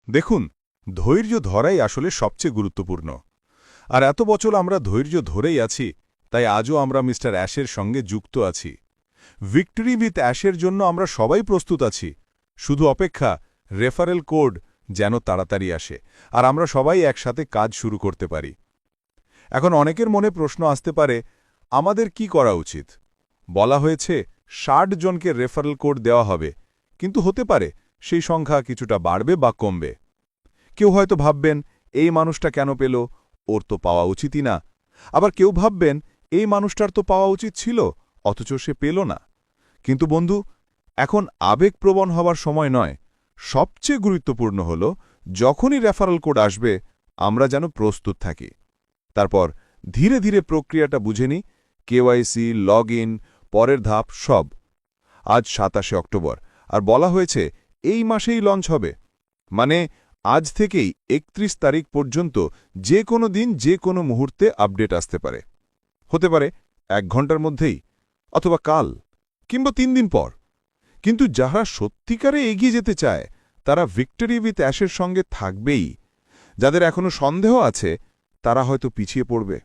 দেখুন, ধৈর্য ধরাই আসলে সবচেয়ে গুরুত্বপূর্ণ। আর এত বছর আমরা ধৈর্য ধরেই আছি, তাই আজও আমরা মিস্টার অ্যাশের সঙ্গে যুক্ত আছি। ভিক্টরি উইথ অ্যাশের জন্য আমরা সবাই প্রস্তুত আছি। শুধু অপেক্ষা রেফারেল কোড যেন তাড়াতাড়ি আসে আর আমরা সবাই একসাথে কাজ শুরু করতে পারি। এখন অনেকের মনে প্রশ্ন আসতে পারে, আমাদের কি করা উচিত? বলা হয়েছে ৬০ জনকে রেফারেল কোড দেওয়া হবে, কিন্তু হতে পারে সেই সংখ্যা কিছুটা বাড়বে বা কমবে। কেউ হয়তো ভাববেন, এই মানুষটা কেন পেল, ওর তো পাওয়া উচিতই না। আবার কেউ ভাববেন, এই মানুষটার তো পাওয়া উচিত ছিল, অথচ সে পেল না। কিন্তু বন্ধু, এখন আবেগপ্রবণ হওয়ার সময় নয়। সবচেয়ে গুরুত্বপূর্ণ হল, যখনই রেফারেল কোড আসবে আমরা যেন প্রস্তুত থাকি। তারপর ধীরে ধীরে প্রক্রিয়াটা বুঝে নিই, কেওয়াইসি, লগ ইন, পরের ধাপ সব। আজ ২৭ অক্টোবর, আর বলা হয়েছে এই মাসেই লঞ্চ হবে। মানে আজ থেকেই ৩১ তারিখ পর্যন্ত যে কোনো দিন যে কোনো মুহূর্তে আপডেট আসতে পারে। হতে পারে ১ ঘন্টার মধ্যেই, অথবা কাল, কিংবা ৩ দিন পর। কিন্তু যারা সত্যিকারে এগিয়ে যেতে চায় তারা ভিক্টরি উইথ অ্যাশের সঙ্গে থাকবেই। যাদের এখনো সন্দেহ আছে তারা হয়তো পিছিয়ে পড়বে।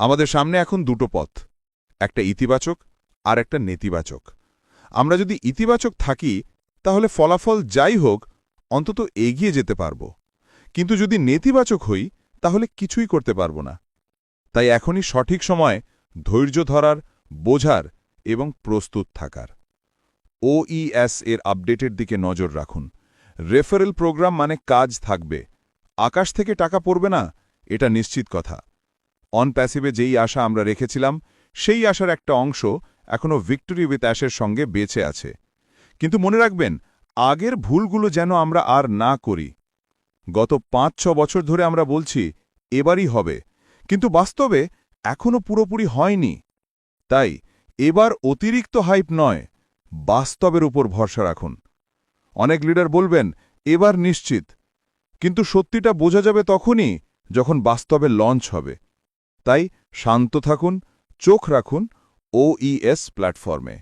আমাদের সামনে এখন দুটো পথ, একটা ইতিবাচক আর একটা নেতিবাচক। আমরা যদি ইতিবাচক থাকি তাহলে ফলাফল যাই হোক অন্তত এগিয়ে যেতে পারব, কিন্তু যদি নেতিবাচক হই তাহলে কিছুই করতে পারব না। তাই এখনই সঠিক সময় ধৈর্য ধরার, বোঝার এবং প্রস্তুত থাকার। ওইএস এর আপডেটের দিকে নজর রাখুন। রেফারেল প্রোগ্রাম মানে কাজ থাকবে, আকাশ থেকে টাকা পড়বে না, এটা নিশ্চিত কথা। অন প্যাসিভে যেই আশা আমরা রেখেছিলাম সেই আশার একটা অংশ এখনও ভিক্টরি উইথ অ্যাশের সঙ্গে বেঁচে আছে। কিন্তু মনে রাখবেন, আগের ভুলগুলো যেন আমরা আর না করি। গত ৫-৬ বছর ধরে আমরা বলছি এবারই হবে, কিন্তু বাস্তবে এখনও পুরোপুরি হয়নি। তাই এবার অতিরিক্ত হাইপ নয়, বাস্তবের উপর ভরসা রাখুন। অনেক লিডার বলবেন এবার নিশ্চিত, কিন্তু সত্যিটা বোঝা যাবে তখনই যখন বাস্তবে লঞ্চ হবে। তাই শান্ত থাকুন, চোখ রাখুন ওইএস প্ল্যাটফর্মে।